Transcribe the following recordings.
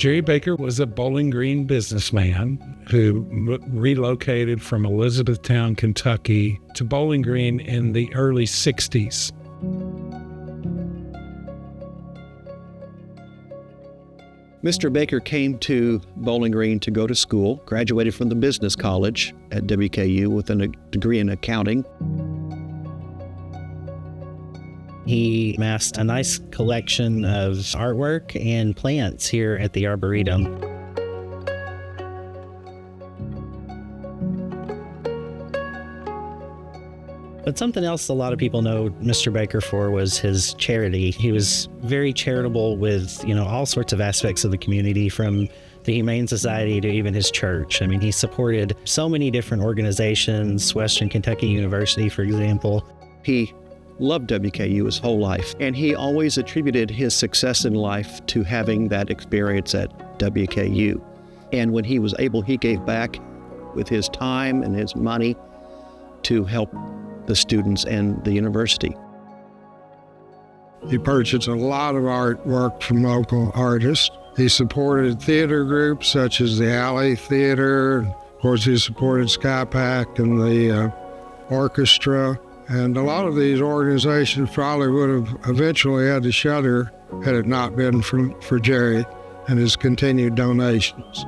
Jerry Baker was a Bowling Green businessman who relocated from Elizabethtown, Kentucky to Bowling Green in the early 60s. Mr. Baker came to Bowling Green to go to school, graduated from the business college at WKU with a degree in accounting. He amassed a nice collection of artwork and plants here at the Arboretum. But something else a lot of people know Mr. Baker for was his charity. He was very charitable with, all sorts of aspects of the community, from the Humane Society to even his church. I mean, he supported so many different organizations, Western Kentucky University, for example. He loved WKU his whole life, and he always attributed his success in life to having that experience at WKU. And when he was able, he gave back with his time and his money to help the students and the university. He purchased a lot of artwork from local artists. He supported theater groups such as the Alley Theater. Of course, he supported SkyPack and the orchestra. And a lot of these organizations probably would have eventually had to shutter had it not been for Jerry and his continued donations.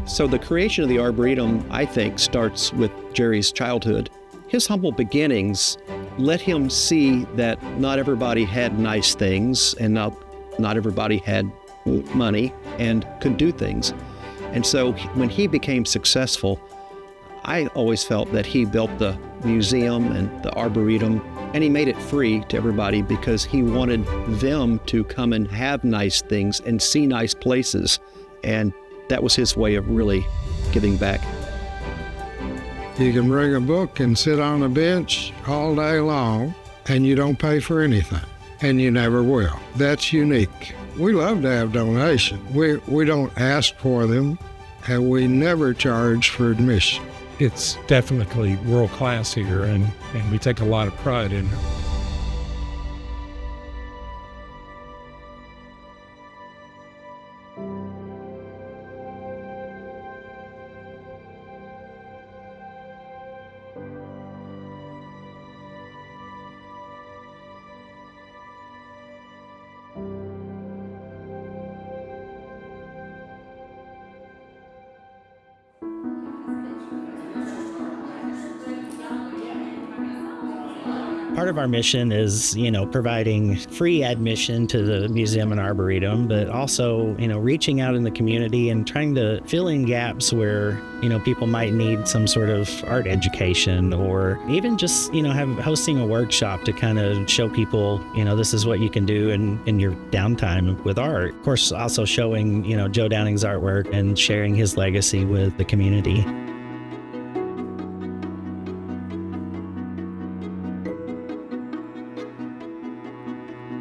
So the creation of the Arboretum, I think, starts with Jerry's childhood. His humble beginnings let him see that not everybody had nice things and not everybody had money and could do things. And so when he became successful, I always felt that he built the museum and the Arboretum, and he made it free to everybody because he wanted them to come and have nice things and see nice places. And that was his way of really giving back. You can bring a book and sit on a bench all day long, and you don't pay for anything, and you never will. That's unique. We love to have donations. We don't ask for them, and we never charge for admission. It's definitely world class here, and we take a lot of pride in it. Part of our mission is, providing free admission to the museum and arboretum, but also, reaching out in the community and trying to fill in gaps where, people might need some sort of art education, or even just, hosting a workshop to kind of show people, this is what you can do in your downtime with art. Of course, also showing, Joe Downing's artwork and sharing his legacy with the community.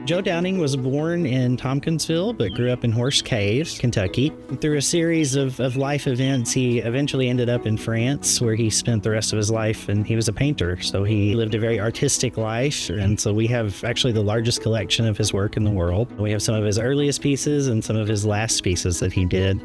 Joe Downing was born in Tompkinsville, but grew up in Horse Cave, Kentucky. Through a series of life events, he eventually ended up in France, where he spent the rest of his life, and he was a painter. So he lived a very artistic life, and so we have actually the largest collection of his work in the world. We have some of his earliest pieces and some of his last pieces that he did.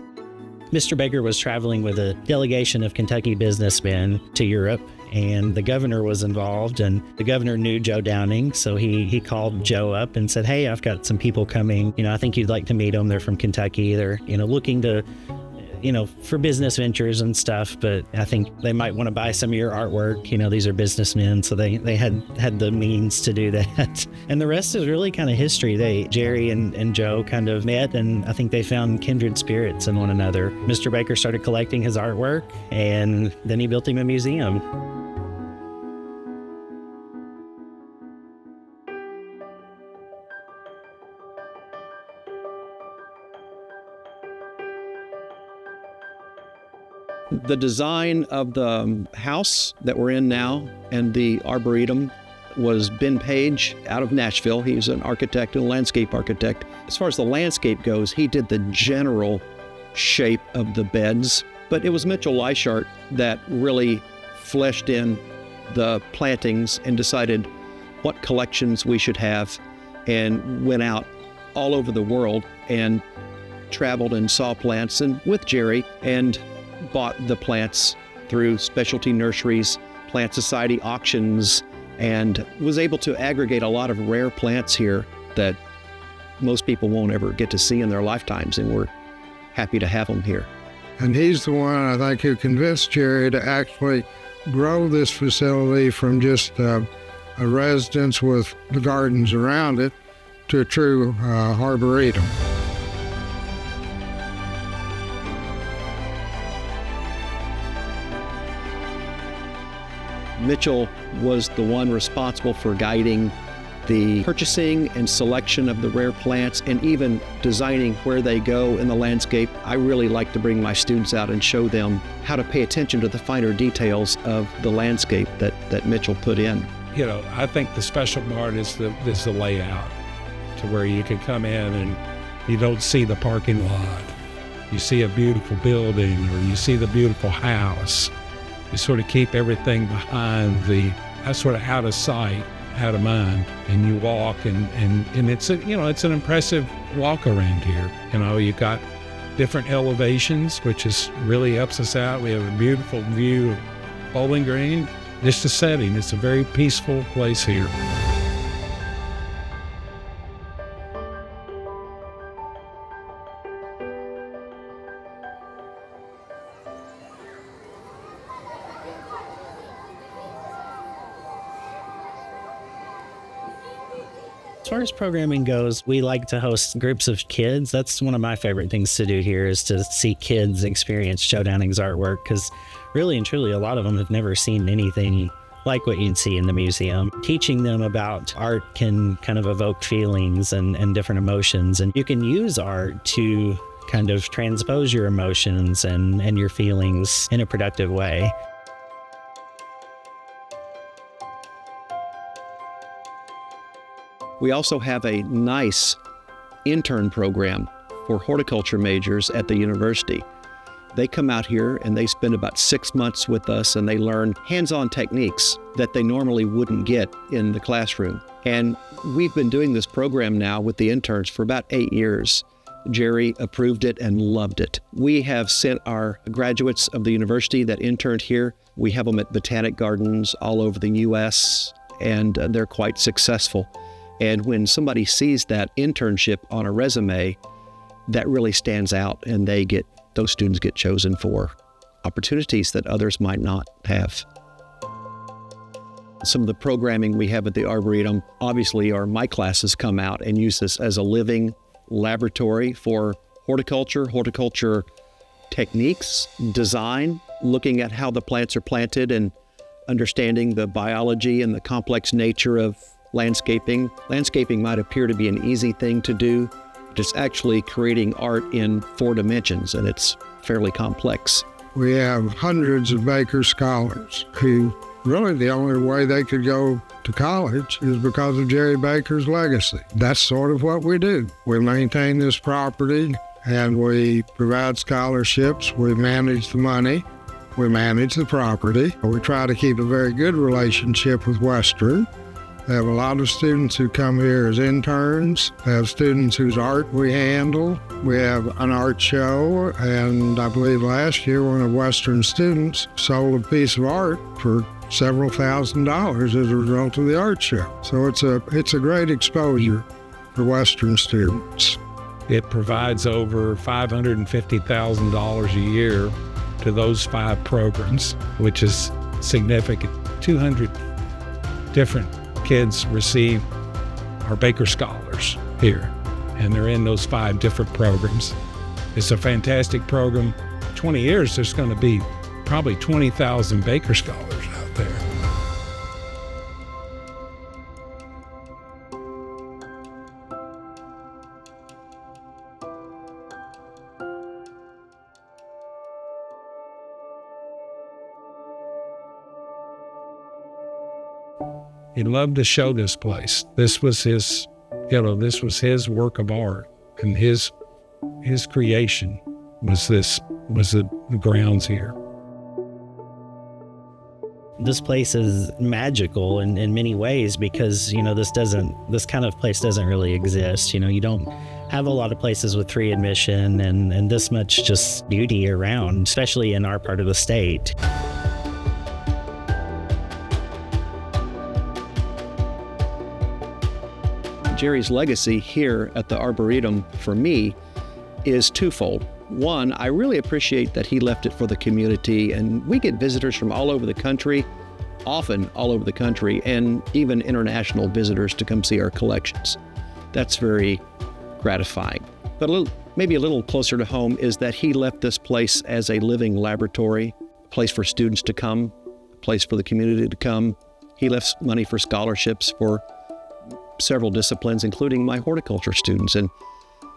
Mr. Baker was traveling with a delegation of Kentucky businessmen to Europe, and the governor was involved, and the governor knew Joe Downing, so he called Joe up and said, "Hey, I've got some people coming. I think you'd like to meet them. They're from Kentucky. They're, looking to, for business ventures and stuff, but I think they might want to buy some of your artwork. These are businessmen, so they had the means to do that." And the rest is really kind of history. Jerry and Joe kind of met, and I think they found kindred spirits in one another. Mr. Baker started collecting his artwork, and then he built him a museum. The design of the house that we're in now and the Arboretum was Ben Page out of Nashville. He's an architect and landscape architect. As far as the landscape goes, he did the general shape of the beds, but it was Mitchell Leichhardt that really fleshed in the plantings and decided what collections we should have and went out all over the world and traveled and saw plants and with Jerry and bought the plants through specialty nurseries, plant society auctions, and was able to aggregate a lot of rare plants here that most people won't ever get to see in their lifetimes, and we're happy to have them here. And he's the one, I think, who convinced Jerry to actually grow this facility from just a residence with the gardens around it to a true arboretum. Mitchell was the one responsible for guiding the purchasing and selection of the rare plants and even designing where they go in the landscape. I really like to bring my students out and show them how to pay attention to the finer details of the landscape that Mitchell put in. You know, I think the special part is the layout, to where you can come in and you don't see the parking lot. You see a beautiful building, or you see the beautiful house. You sort of keep everything behind that's sort of out of sight, out of mind, and you walk and it's it's an impressive walk around here. You know, you've got different elevations, which is really helps us out. We have a beautiful view of Bowling Green. Just the setting, it's a very peaceful place here. As far as programming goes, we like to host groups of kids. That's one of my favorite things to do here, is to see kids experience Joe Downing's artwork, because really and truly, a lot of them have never seen anything like what you'd see in the museum. Teaching them about art can kind of evoke feelings and different emotions, and you can use art to kind of transpose your emotions and your feelings in a productive way. We also have a nice intern program for horticulture majors at the university. They come out here and they spend about 6 months with us, and they learn hands-on techniques that they normally wouldn't get in the classroom. And we've been doing this program now with the interns for about 8 years. Jerry approved it and loved it. We have sent our graduates of the university that interned here. We have them at botanic gardens all over the U.S., and they're quite successful. And when somebody sees that internship on a resume, that really stands out, and those students get chosen for opportunities that others might not have. Some of the programming we have at the Arboretum, obviously, are my classes come out and use this as a living laboratory for horticulture techniques, design, looking at how the plants are planted and understanding the biology and the complex nature of landscaping. Landscaping might appear to be an easy thing to do, but it's actually creating art in 4 dimensions, and it's fairly complex. We have hundreds of Baker scholars who really the only way they could go to college is because of Jerry Baker's legacy. That's sort of what we do. We maintain this property and we provide scholarships. We manage the money. We manage the property. We try to keep a very good relationship with Western. We have a lot of students who come here as interns. We have students whose art we handle. We have an art show, and I believe last year one of Western students sold a piece of art for several $1,000s as a result of the art show. So it's a great exposure for Western students. It provides over $550,000 a year to those 5 programs, which is significant. 200 different kids receive our Baker Scholars here, and they're in those 5 different programs. It's a fantastic program. 20 years, there's going to be probably 20,000 Baker Scholars out there. He loved to show this place. This was his work of art, and his creation was the grounds here. This place is magical in many ways because, this kind of place doesn't really exist. You don't have a lot of places with free admission and this much just beauty around, especially in our part of the state. Jerry's legacy here at the Arboretum for me is twofold. One, I really appreciate that he left it for the community, and we get visitors from all over the country, often all over the country, and even international visitors to come see our collections. That's very gratifying. But maybe a little closer to home is that he left this place as a living laboratory, a place for students to come, a place for the community to come. He left money for scholarships for several disciplines, including my horticulture students. And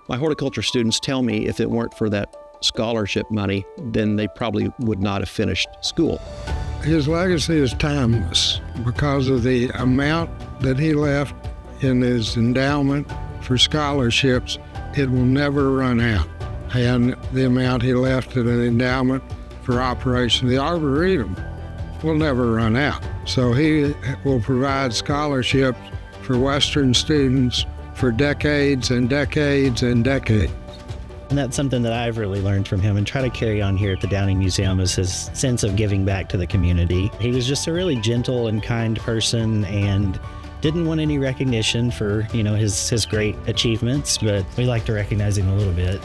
my horticulture students tell me if it weren't for that scholarship money, then they probably would not have finished school. His legacy is timeless because of the amount that he left in his endowment for scholarships. It will never run out. And the amount he left in an endowment for operation of the Arboretum will never run out. So he will provide scholarships for Western students for decades and decades and decades. And that's something that I've really learned from him and try to carry on here at the Downing Museum is his sense of giving back to the community. He was just a really gentle and kind person and didn't want any recognition for, his great achievements, but we like to recognize him a little bit.